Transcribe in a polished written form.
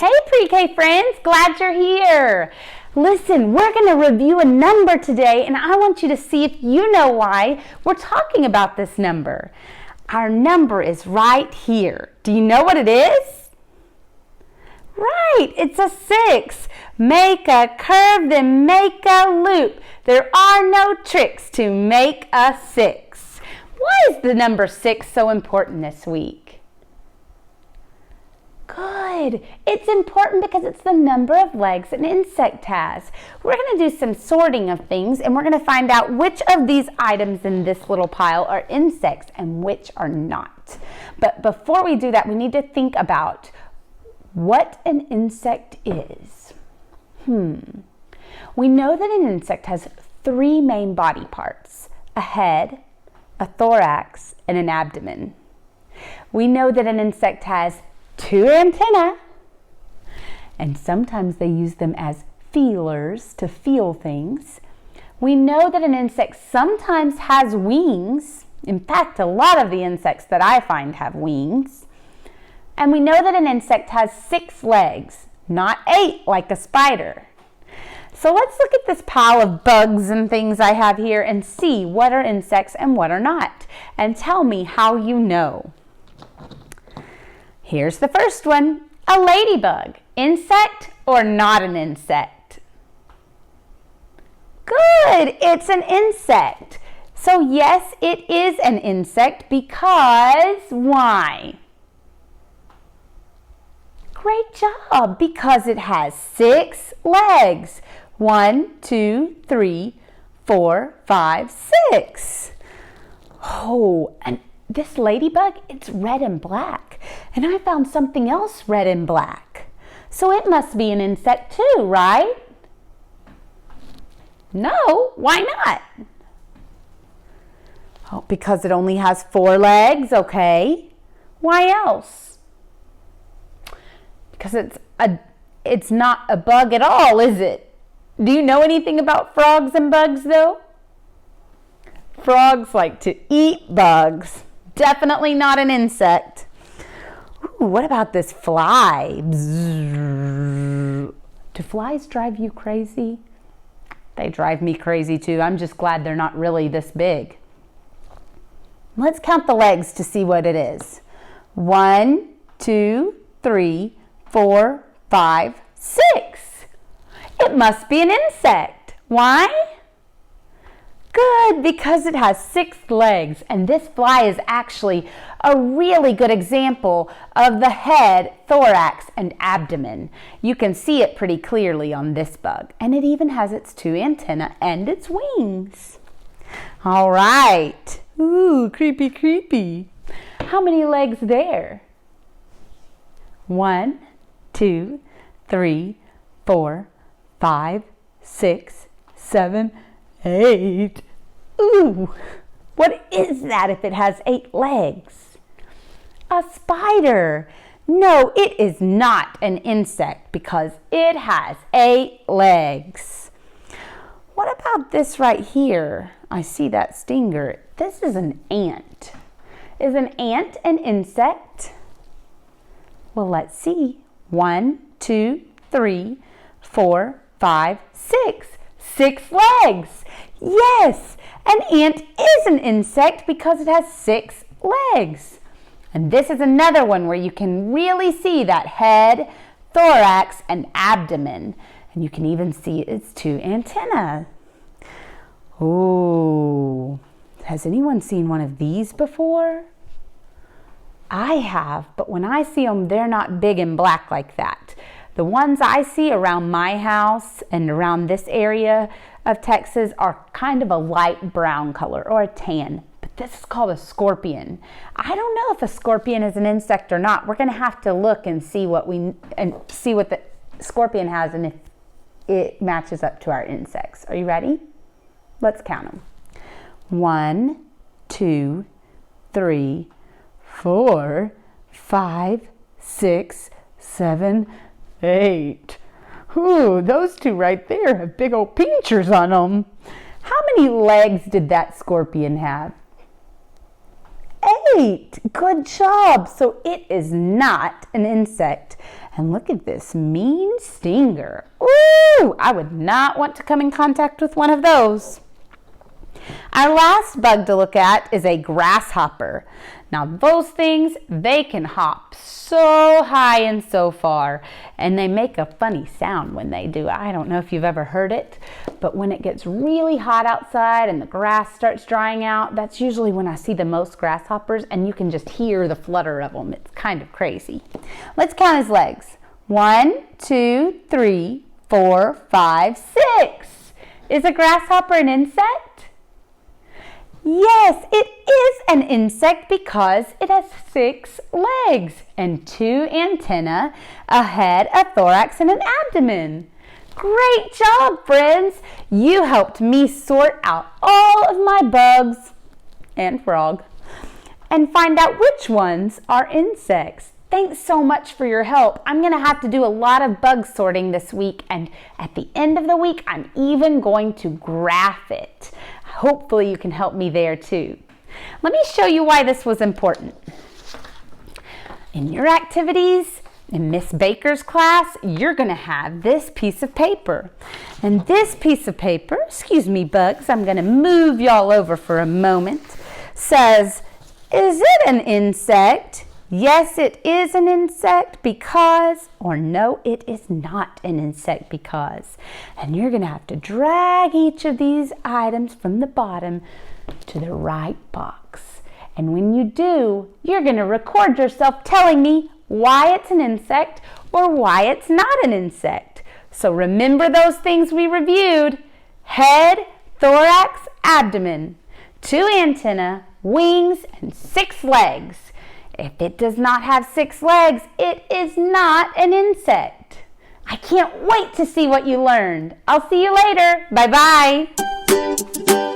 Hey pre-K friends, glad you're here. Listen, we're going to review a number today and I want you to see if you know why we're talking about this number. Our number is right here. Do you know what it is? Right, it's a 6. Make a curve, then make a loop. There are no tricks to make a 6. Why is the number 6 so important this week? Good. It's important because it's the number of legs an insect has. We're going to do some sorting of things and we're going to find out which of these items in this little pile are insects and which are not. But before we do that, we need to think about what an insect is. We know that an insect has 3 main body parts: a head, a thorax, and an abdomen. We know that an insect has 2 antennae, and sometimes they use them as feelers to feel things. We know that an insect sometimes has wings. In fact, a lot of the insects that I find have wings. And we know that an insect has 6 legs, not 8 like a spider. So let's look at this pile of bugs and things I have here and see what are insects and what are not. And tell me how you know. Here's the first one, a ladybug. Insect or not an insect? Good, it's an insect. So yes, it is an insect because why? Great job, because it has 6 legs. 1, 2, 3, 4, 5, 6. Oh, and this ladybug, it's red and black. And I found something else red and black. So it must be an insect too, right? No, why not? Oh, because it only has 4 legs, okay. Why else? Because it's not a bug at all, is it? Do you know anything about frogs and bugs though? Frogs like to eat bugs. Definitely not an insect. Ooh, what about this fly? Bzzz. Do flies drive you crazy? They drive me crazy too. I'm just glad they're not really this big. Let's count the legs to see what it is. 1, 2, 3, 4, 5, 6. It must be an insect. Why? Good, because it has 6 legs, and this fly is actually a really good example of the head, thorax, and abdomen. You can see it pretty clearly on this bug, and it even has its 2 antennae and its wings. All right. Ooh, creepy, creepy. How many legs there? 1, 2, 3, 4, 5, 6, 7, 8. Ooh, what is that if it has 8 legs? A spider. No, it is not an insect because it has 8 legs. What about this right here? I see that stinger. This is an ant. Is an ant an insect? Well, let's see. 1, 2, 3, 4, 5, 6. 6 legs. Yes, an ant is an insect because it has 6 legs. And this is another one where you can really see that head, thorax, and abdomen. And you can even see its 2 antennae. Ooh, has anyone seen one of these before? I have, but when I see them, they're not big and black like that. The ones I see around my house and around this area of Texas are kind of a light brown color or a tan, but this is called a scorpion. I don't know if a scorpion is an insect or not. We're going to have to look and see what the scorpion has and if it matches up to our insects. Are you ready? Let's count them. 1, 2, 3, 4, 5, 6, 7, 8. Ooh, those 2 right there have big old pinchers on them. How many legs did that scorpion have? right. Good job. So it is not an insect. And look at this mean stinger. Ooh, I would not want to come in contact with one of those. Our last bug to look at is a grasshopper. Now those things, they can hop so high and so far, and they make a funny sound when they do. I don't know if you've ever heard it, but when it gets really hot outside and the grass starts drying out, that's usually when I see the most grasshoppers, and you can just hear the flutter of them. It's kind of crazy. Let's count his legs. 1, 2, 3, 4, 5, 6. Is a grasshopper an insect? Yes, it is an insect because it has 6 legs and 2 antennae, a head, a thorax, and an abdomen. Great job, friends! You helped me sort out all of my bugs and frog and find out which ones are insects. Thanks so much for your help. I'm going to have to do a lot of bug sorting this week, and at the end of the week, I'm even going to graph it. Hopefully you can help me there too. Let me show you why this was important. In your activities, in Miss Baker's class, you're going to have this piece of paper. And this piece of paper, excuse me bugs, I'm going to move y'all over for a moment, says, is it an insect? Yes, it is an insect because, or no, it is not an insect because. And you're going to have to drag each of these items from the bottom to the right box. And when you do, you're going to record yourself telling me why it's an insect or why it's not an insect. So remember those things we reviewed: head, thorax, abdomen, 2 antennae, wings, and 6 legs. If it does not have 6 legs, it is not an insect. I can't wait to see what you learned. I'll see you later. Bye-bye.